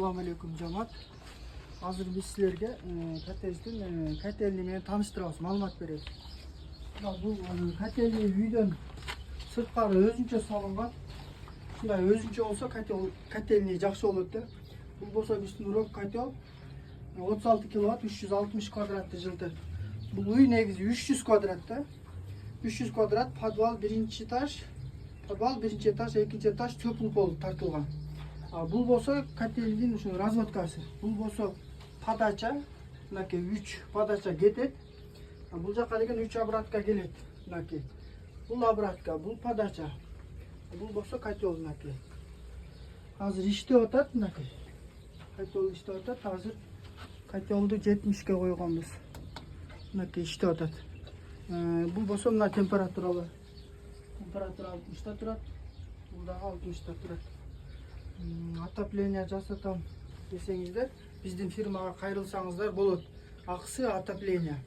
Assalamu alaikum жамаат. Азыр биз силерге коттедждин котельни менен тааныштырабыз, маалымат беребиз. Бул котельни үйдөн сырткары өзүнчө салынган. Ушундай өзүнчө болсо котельни жакшы болот да. Бул болсо биздин урок котел 36 киловатт, 360 квадратты жылды. Бул үй негизи 300 квадрат да. 300 квадрат, подвал биринчи этаж, экинчи этаж теплый пол тартылган. Бул болсо котельдин ушу разводкасы. Бул болсо подача, мынакей 3 подача кетет. Бул жака деген 3 обратка келет. Мынакей. Бул обратка, бул подача. Бул болсо котел мынакей. Азыр иштеп атат мынакей. Котел иштеп атат. Азыр котелду 70ке койгонбуз. Мынакей иштеп атат. Бул болсо мына температуралы. Температура 60та турат. Бул дагы 60та турат. Отопление жасатам десеңиздер, биздин фирмага кайрылсаңыздар болот. Акысы отопление.